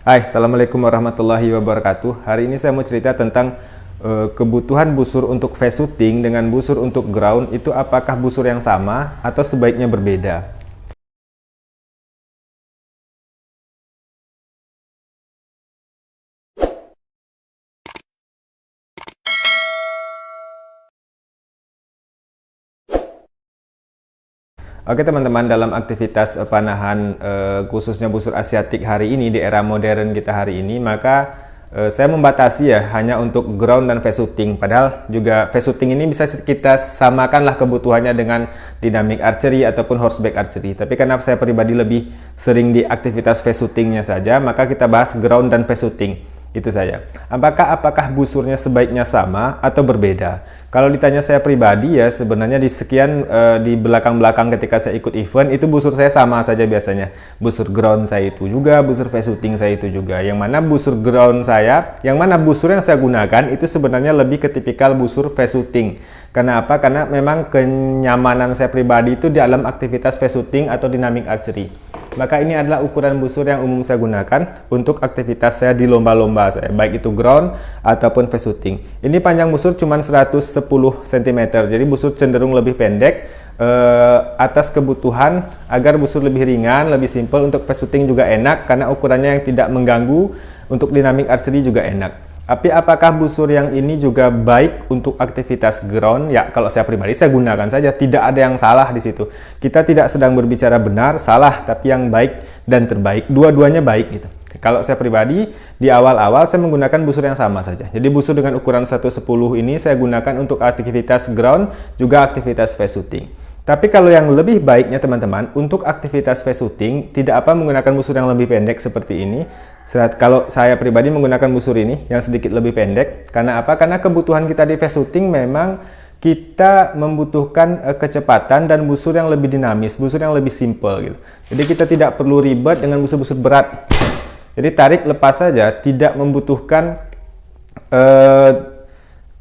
Hai, Assalamualaikum warahmatullahi wabarakatuh. Hari ini saya mau cerita tentang kebutuhan busur untuk face shooting dengan busur untuk ground itu apakah busur yang sama atau sebaiknya berbeda. Oke teman-teman, dalam aktivitas panahan khususnya busur asiatik hari ini di era modern kita hari ini, maka saya membatasi ya hanya untuk ground dan face shooting. Padahal juga face shooting ini bisa kita samakanlah kebutuhannya dengan dynamic archery ataupun horseback archery. Tapi karena saya pribadi lebih sering di aktivitas face shootingnya saja, maka kita bahas ground dan face shooting. Itu saja. Apakah busurnya sebaiknya sama atau berbeda? Kalau ditanya saya pribadi ya, sebenarnya di sekian di belakang-belakang ketika saya ikut event itu busur saya sama saja biasanya. Busur ground saya itu juga, busur face shooting saya itu juga. Yang mana busur ground saya, yang mana busur yang saya gunakan itu sebenarnya lebih ke tipikal busur face shooting. Karena apa? Karena memang kenyamanan saya pribadi itu di dalam aktivitas face shooting atau dynamic archery. Maka ini adalah ukuran busur yang umum saya gunakan untuk aktivitas saya di lomba-lomba saya, baik itu ground ataupun face shooting. Ini panjang busur cuma 110 cm, jadi busur cenderung lebih pendek atas kebutuhan agar busur lebih ringan, lebih simpel. Untuk face shooting juga enak karena ukurannya yang tidak mengganggu, untuk dynamic archery juga enak. Tapi apakah busur yang ini juga baik untuk aktivitas ground? Ya, kalau saya pribadi saya gunakan saja, tidak ada yang salah di situ. Kita tidak sedang berbicara benar, salah, tapi yang baik dan terbaik, dua-duanya baik gitu. Kalau saya pribadi di awal-awal saya menggunakan busur yang sama saja. Jadi busur dengan ukuran 110 ini saya gunakan untuk aktivitas ground juga aktivitas face shooting. Tapi kalau yang lebih baiknya teman-teman, untuk aktivitas face shooting tidak apa menggunakan busur yang lebih pendek seperti ini. Kalau saya pribadi menggunakan busur ini yang sedikit lebih pendek. Karena apa? Karena kebutuhan kita di face shooting memang kita membutuhkan kecepatan dan busur yang lebih dinamis, busur yang lebih simple gitu. Jadi kita tidak perlu ribet dengan busur-busur berat. Jadi tarik lepas saja, tidak membutuhkan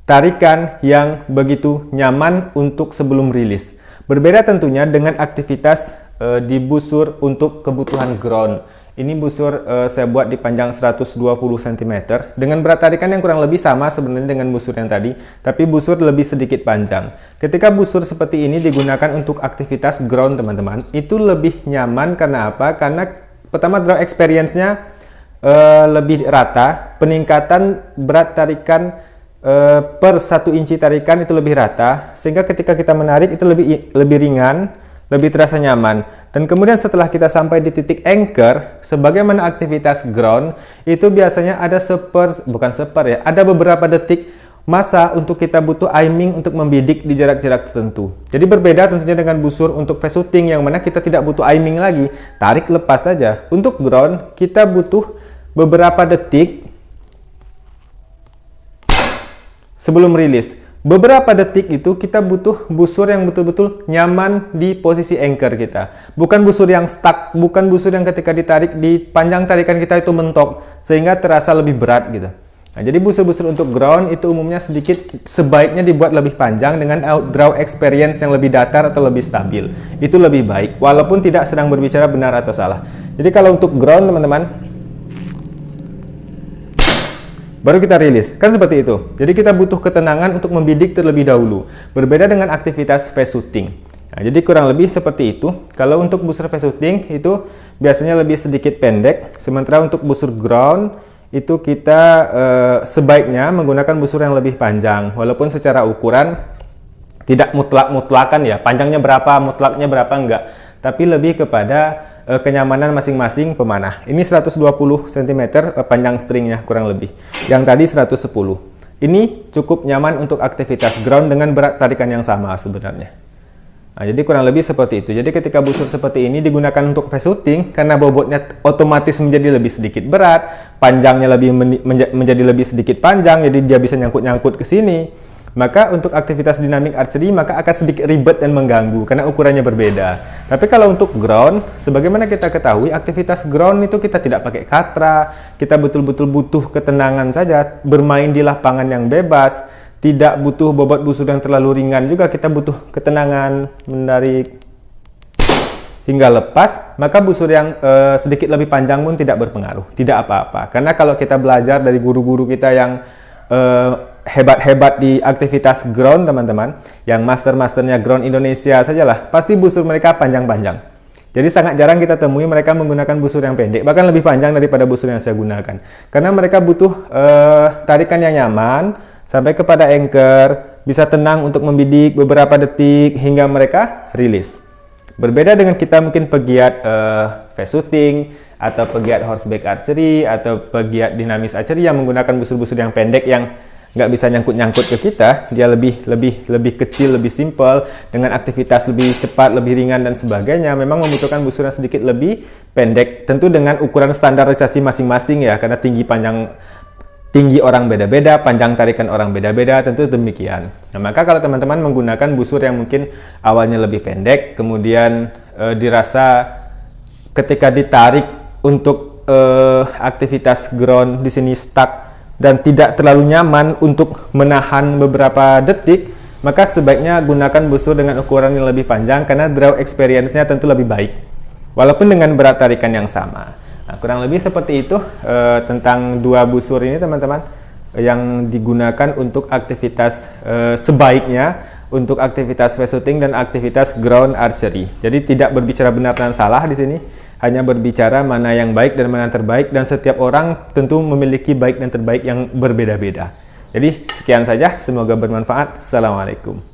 tarikan yang begitu nyaman untuk sebelum rilis. Berbeda tentunya dengan aktivitas di busur untuk kebutuhan ground. Ini busur saya buat di panjang 120 cm dengan berat tarikan yang kurang lebih sama sebenarnya dengan busur yang tadi, tapi busur lebih sedikit panjang. Ketika busur seperti ini digunakan untuk aktivitas ground teman-teman, itu lebih nyaman. Karena apa? Karena pertama draw experience-nya lebih rata, peningkatan berat tarikan per 1 inci tarikan itu lebih rata, sehingga ketika kita menarik itu lebih ringan, lebih terasa nyaman. Dan kemudian setelah kita sampai di titik anchor, sebagaimana aktivitas ground, itu biasanya ada ada beberapa detik masa untuk kita butuh aiming untuk membidik di jarak-jarak tertentu. Jadi berbeda tentunya dengan busur untuk face shooting yang mana kita tidak butuh aiming lagi, tarik lepas saja. Untuk ground kita butuh beberapa detik sebelum rilis. Beberapa detik itu kita butuh busur yang betul-betul nyaman di posisi anchor kita. Bukan busur yang stuck, bukan busur yang ketika ditarik di panjang tarikan kita itu mentok sehingga terasa lebih berat gitu. Nah, jadi busur-busur untuk ground itu umumnya sebaiknya dibuat lebih panjang dengan draw experience yang lebih datar atau lebih stabil. Itu lebih baik walaupun tidak sedang berbicara benar atau salah. Jadi kalau untuk ground teman-teman, baru kita rilis, kan seperti itu. Jadi kita butuh ketenangan untuk membidik terlebih dahulu. Berbeda dengan aktivitas face shooting. Nah, jadi kurang lebih seperti itu. Kalau untuk busur face shooting itu biasanya lebih sedikit pendek. Sementara untuk busur ground itu kita sebaiknya menggunakan busur yang lebih panjang. Walaupun secara ukuran tidak mutlak-mutlakan ya. Panjangnya berapa, mutlaknya berapa enggak. Tapi lebih kepada kenyamanan masing-masing pemanah. Ini 120 cm panjang stringnya kurang lebih. Yang tadi 110. Ini cukup nyaman untuk aktivitas ground dengan berat tarikan yang sama sebenarnya. Nah, jadi kurang lebih seperti itu. Jadi ketika busur seperti ini digunakan untuk face shooting, karena bobotnya otomatis menjadi lebih sedikit berat, panjangnya menjadi lebih sedikit panjang, jadi dia bisa nyangkut-nyangkut ke sini. Maka untuk aktivitas dynamic archery maka akan sedikit ribet dan mengganggu karena ukurannya berbeda. Tapi kalau untuk ground, sebagaimana kita ketahui, aktivitas ground itu kita tidak pakai katra, kita betul-betul butuh ketenangan saja, bermain di lapangan yang bebas, tidak butuh bobot busur yang terlalu ringan juga, kita butuh ketenangan, menarik, hingga lepas, maka busur yang sedikit lebih panjang pun tidak berpengaruh, tidak apa-apa. Karena kalau kita belajar dari guru-guru kita yang hebat-hebat di aktivitas ground, teman-teman, yang master-masternya ground Indonesia sajalah, pasti busur mereka panjang-panjang. Jadi sangat jarang kita temui mereka menggunakan busur yang pendek, bahkan lebih panjang daripada busur yang saya gunakan. Karena mereka butuh tarikan yang nyaman, sampai kepada anchor, bisa tenang untuk membidik beberapa detik hingga mereka rilis. Berbeda dengan kita mungkin pegiat fast shooting, atau pegiat horseback archery, atau pegiat dinamis archery yang menggunakan busur-busur yang pendek yang nggak bisa nyangkut-nyangkut ke kita, dia lebih kecil, lebih simple, dengan aktivitas lebih cepat, lebih ringan dan sebagainya. Memang membutuhkan busur yang sedikit lebih pendek, tentu dengan ukuran standarisasi masing-masing ya, karena tinggi orang beda-beda, panjang tarikan orang beda-beda, tentu demikian. Nah, maka kalau teman-teman menggunakan busur yang mungkin awalnya lebih pendek, kemudian dirasa ketika ditarik untuk aktivitas ground di sini stuck dan tidak terlalu nyaman untuk menahan beberapa detik, maka sebaiknya gunakan busur dengan ukuran yang lebih panjang karena draw experience-nya tentu lebih baik, walaupun dengan berat tarikan yang sama. Nah, kurang lebih seperti itu tentang dua busur ini, teman-teman, yang digunakan untuk aktivitas sebaiknya untuk aktivitas fast shooting dan aktivitas ground archery. Jadi tidak berbicara benar dan salah di sini, hanya berbicara mana yang baik dan mana yang terbaik, dan setiap orang tentu memiliki baik dan terbaik yang berbeda-beda. Jadi sekian saja, semoga bermanfaat. Assalamualaikum.